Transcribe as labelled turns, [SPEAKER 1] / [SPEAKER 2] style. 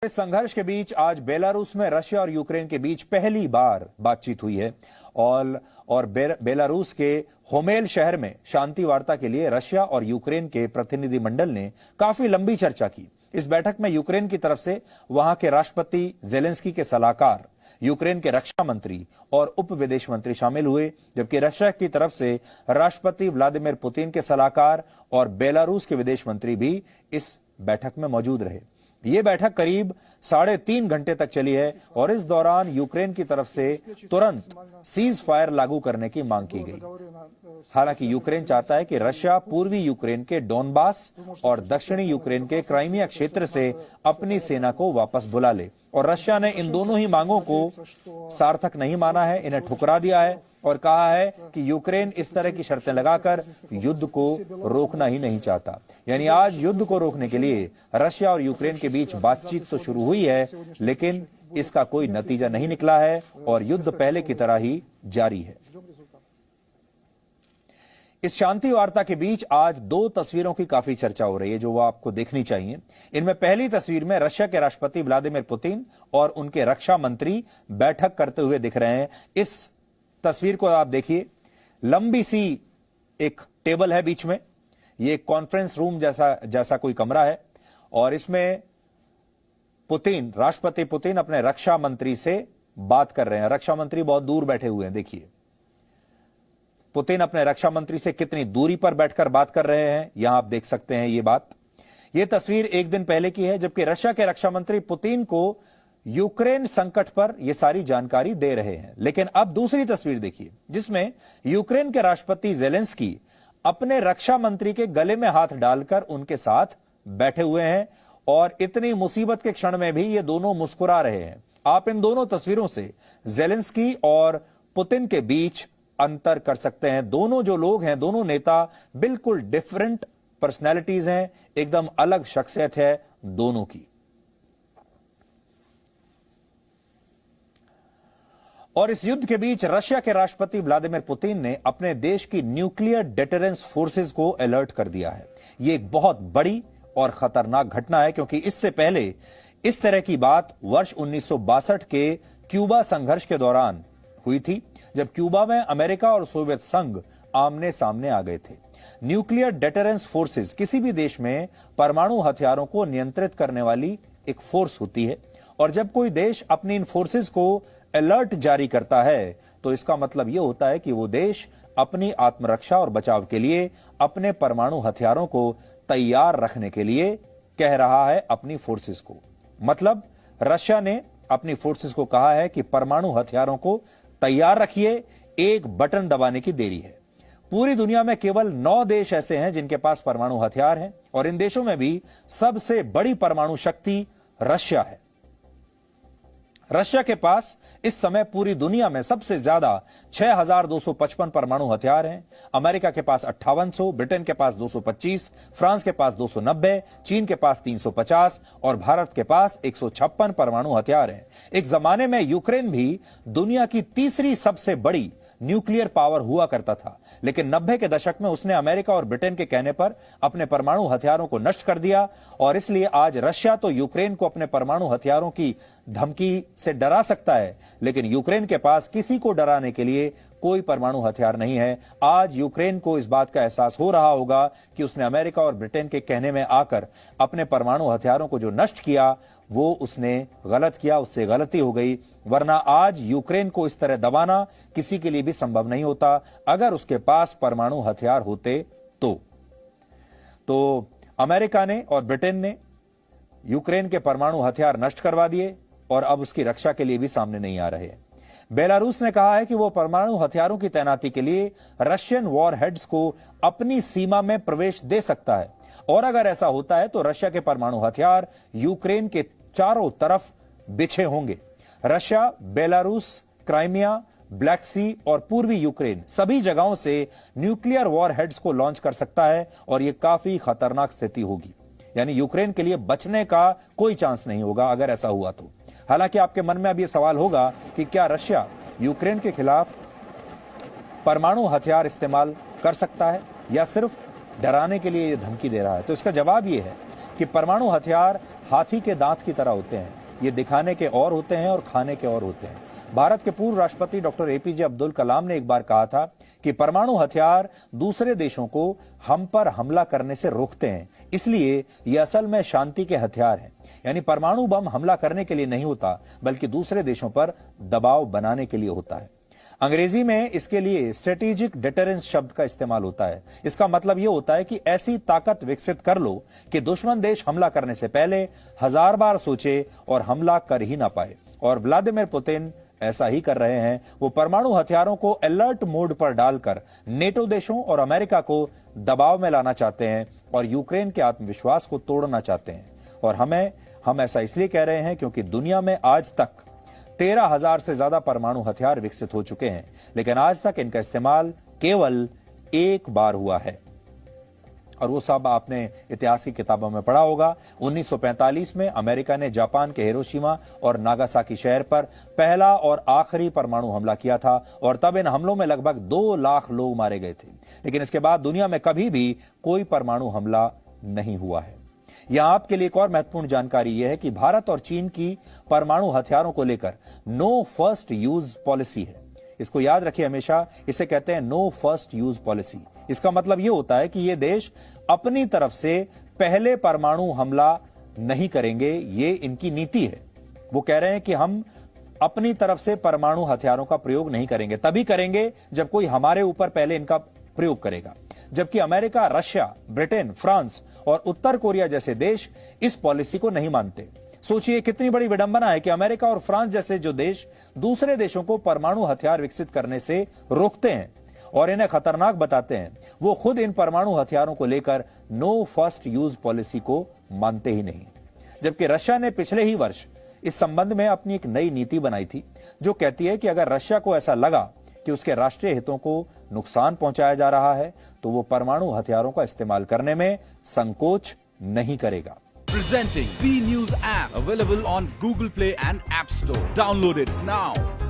[SPEAKER 1] इस संघर्ष के बीच आज बेलारूस में रशिया और यूक्रेन के बीच पहली बार बातचीत हुई है और बेलारूस के होमेल शहर में शांति वार्ता के लिए रशिया और यूक्रेन के प्रतिनिधिमंडल ने काफी लंबी चर्चा की। इस बैठक में यूक्रेन की तरफ से वहां के राष्ट्रपति जेलेंस्की के सलाहकार, यूक्रेन के रक्षा मंत्री और उप विदेश मंत्री शामिल हुए, जबकि रशिया की तरफ से राष्ट्रपति व्लादिमीर पुतिन के सलाहकार और बेलारूस के विदेश मंत्री भी इस बैठक में मौजूद रहे। यह बैठक करीब 3.5 घंटे तक चली है और इस दौरान यूक्रेन की तरफ से तुरंत सीज फायर लागू करने की मांग की गई। हालांकि यूक्रेन चाहता है कि रशिया पूर्वी यूक्रेन के डोनबास और दक्षिणी यूक्रेन के क्राइमिया क्षेत्र से अपनी सेना को वापस बुला ले, और रशिया ने इन दोनों ही मांगों को सार्थक नहीं माना है, इन्हें ठुकरा दिया है और कहा है कि यूक्रेन इस तरह की शर्तें लगाकर युद्ध को रोकना ही नहीं चाहता। यानी आज युद्ध को रोकने के लिए रशिया और यूक्रेन के बीच बातचीत तो शुरू हुई है, लेकिन इसका कोई नतीजा नहीं निकला है और युद्ध पहले की तरह ही जारी है। इस शांति वार्ता के बीच आज 2 तस्वीरों की काफी चर्चा हो रही है जो वो आपको देखनी चाहिए। इनमें पहली तस्वीर में रशिया के राष्ट्रपति व्लादिमीर पुतिन और उनके रक्षा मंत्री बैठक करते हुए दिख रहे हैं। इस तस्वीर को आप देखिए, लंबी सी एक टेबल है बीच में, ये एक कॉन्फ्रेंस रूम जैसा कोई कमरा है और इसमें राष्ट्रपति पुतिन अपने रक्षा मंत्री से बात कर रहे हैं। रक्षा मंत्री बहुत दूर बैठे हुए हैं, देखिए पुतिन अपने रक्षा मंत्री से कितनी दूरी पर बैठकर बात कर रहे हैं, यहां आप देख सकते हैं ये बात। यह तस्वीर एक दिन पहले की है, जबकि रशिया के रक्षा मंत्री पुतिन को यूक्रेन संकट पर यह सारी जानकारी दे रहे हैं। लेकिन अब दूसरी तस्वीर देखिए, जिसमें यूक्रेन के राष्ट्रपति जेलेंस्की अपने रक्षा मंत्री के गले में हाथ डालकर उनके साथ बैठे हुए हैं और इतनी मुसीबत के क्षण में भी ये दोनों मुस्कुरा रहे हैं। आप इन दोनों तस्वीरों से जेलेंस्की और पुतिन के बीच अंतर कर सकते हैं। दोनों जो लोग हैं, दोनों नेता बिल्कुल डिफरेंट पर्सनैलिटीज हैं, एकदम अलग शख्सियत है दोनों की। और इस युद्ध के बीच रशिया के राष्ट्रपति व्लादिमीर पुतिन ने अपने देश की न्यूक्लियर डिटरेंस फोर्सेस को अलर्ट कर दिया है। यह एक बहुत बड़ी और खतरनाक घटना है, क्योंकि इससे पहले इस तरह की बात वर्ष 1962 के क्यूबा संघर्ष के दौरान हुई थी, जब क्यूबा में अमेरिका और सोवियत संघ आमने सामने आ गए थे। न्यूक्लियर डिटरेंस फोर्सेस किसी भी देश में परमाणु हथियारों को नियंत्रित करने वाली एक फोर्स होती है, और जब कोई देश अपनी इन फोर्सेस को अलर्ट जारी करता है तो इसका मतलब यह होता है कि वो देश अपनी आत्मरक्षा और बचाव के लिए अपने परमाणु हथियारों को तैयार रखने के लिए कह रहा है अपनी फोर्सेस को। मतलब रशिया ने अपनी फोर्सेस को कहा है कि परमाणु हथियारों को तैयार रखिए, एक बटन दबाने की देरी है। पूरी दुनिया में केवल 9 देश ऐसे हैं जिनके पास परमाणु हथियार हैं, और इन देशों में भी सबसे बड़ी परमाणु शक्ति रशिया है। रशिया के पास इस समय पूरी दुनिया में सबसे ज्यादा 6255 परमाणु हथियार हैं। अमेरिका के पास 5800, ब्रिटेन के पास 225, फ्रांस के पास 290, चीन के पास 350 और भारत के पास 156 परमाणु हथियार हैं। एक जमाने में यूक्रेन भी दुनिया की तीसरी सबसे बड़ी न्यूक्लियर पावर हुआ करता था, लेकिन 90 के दशक में उसने अमेरिका और ब्रिटेन के कहने पर अपने परमाणु हथियारों को नष्ट कर दिया, और इसलिए आज रशिया तो यूक्रेन को अपने परमाणु हथियारों की धमकी से डरा सकता है, लेकिन यूक्रेन के पास किसी को डराने के लिए कोई परमाणु हथियार नहीं है। आज यूक्रेन को इस बात का एहसास हो रहा होगा कि उसने अमेरिका और ब्रिटेन के कहने में आकर अपने परमाणु हथियारों को जो नष्ट किया वो उसने गलत किया, उससे गलती हो गई, वरना आज यूक्रेन को इस तरह दबाना किसी के लिए भी संभव नहीं होता अगर उसके पास परमाणु हथियार होते तो अमेरिका ने और ब्रिटेन ने यूक्रेन के परमाणु हथियार नष्ट करवा दिए और अब उसकी रक्षा के लिए भी सामने नहीं आ रहे। बेलारूस ने कहा है कि वो परमाणु हथियारों की तैनाती के लिए रशियन वॉर हेड्स को अपनी सीमा में प्रवेश दे सकता है, और अगर ऐसा होता है तो रशिया के परमाणु हथियार यूक्रेन के चारों तरफ बिछे होंगे। रशिया बेलारूस, क्राइमिया, ब्लैक सी और पूर्वी यूक्रेन सभी जगहों से न्यूक्लियर वॉर हेड्स को लॉन्च कर सकता है, और यह काफी खतरनाक स्थिति होगी। यानी यूक्रेन के लिए बचने का कोई चांस नहीं होगा अगर ऐसा हुआ तो। हालांकि आपके मन में अब यह सवाल होगा कि क्या रशिया यूक्रेन के खिलाफ परमाणु हथियार इस्तेमाल कर सकता है या सिर्फ डराने के लिए यह धमकी दे रहा है? तो इसका जवाब यह है कि परमाणु हथियार हाथी के दांत की तरह होते हैं। ये दिखाने के और होते हैं और खाने के और होते हैं। भारत के पूर्व राष्ट्रपति डॉक्टर एपीजे अब्दुल कलाम ने एक बार कहा था कि परमाणु हथियार दूसरे देशों को हम पर हमला करने से रोकते हैं, इसलिए ये असल में शांति के हथियार हैं। यानी परमाणु बम हमला करने के लिए नहीं होता, बल्कि दूसरे देशों पर दबाव बनाने के लिए होता है। अंग्रेजी में इसके लिए स्ट्रेटेजिक डिटरेंस शब्द का इस्तेमाल होता है। इसका मतलब यह होता है कि ऐसी ताकत विकसित कर लो कि दुश्मन देश हमला करने से पहले 1000 बार सोचे और हमला कर ही ना पाए। और व्लादिमीर पुतिन ऐसा ही कर रहे हैं। वो परमाणु हथियारों को अलर्ट मोड पर डालकर नेटो देशों और अमेरिका को दबाव में लाना चाहते हैं और यूक्रेन के आत्मविश्वास को तोड़ना चाहते हैं। और हम ऐसा इसलिए कह रहे हैं क्योंकि दुनिया में आज तक 13,000 से ज्यादा परमाणु हथियार विकसित हो चुके हैं, लेकिन आज तक इनका इस्तेमाल केवल एक बार हुआ है। और वो सब आपने इतिहास की किताबों में पढ़ा होगा। 1945 में अमेरिका ने जापान के हिरोशिमा और नागासाकी शहर पर पहला और आखिरी परमाणु हमला किया था और तब इन हमलों में लगभग 2 लाख लोग मारे गए थे। लेकिन इसके बाद दुनिया में कभी भी कोई परमाणु हमला नहीं हुआ है। यहां आपके लिए एक और महत्वपूर्ण जानकारी यह है कि भारत और चीन की परमाणु हथियारों को लेकर नो फर्स्ट यूज पॉलिसी है। इसको याद रखिए हमेशा, इसे कहते हैं नो फर्स्ट यूज पॉलिसी। इसका मतलब यह होता है कि ये देश अपनी तरफ से पहले परमाणु हमला नहीं करेंगे, ये इनकी नीति है। वो कह रहे हैं कि हम अपनी तरफ से परमाणु हथियारों का प्रयोग नहीं करेंगे, तभी करेंगे जब कोई हमारे ऊपर पहले इनका प्रयोग करेगा। जबकि अमेरिका, रशिया, ब्रिटेन, फ्रांस और उत्तर कोरिया जैसे देश इस पॉलिसी को नहीं मानते। सोचिए कितनी बड़ी विडंबना है कि अमेरिका और फ्रांस जैसे जो देश दूसरे देशों को परमाणु हथियार विकसित करने से रोकते हैं और इन्हें खतरनाक बताते हैं, वो खुद इन परमाणु हथियारों को लेकर नो फर्स्ट यूज पॉलिसी को मानते ही नहीं। जबकि रशिया ने पिछले ही वर्ष इस संबंध में अपनी एक नई नीति बनाई थी, जो कहती है कि अगर रशिया को ऐसा लगा कि उसके राष्ट्रीय हितों को नुकसान पहुंचाया जा रहा है, तो वो परमाणु हथियारों का इस्तेमाल करने में संकोच नहीं करेगा।
[SPEAKER 2] Presenting B News app, available on Google Play and App Store. Download it now.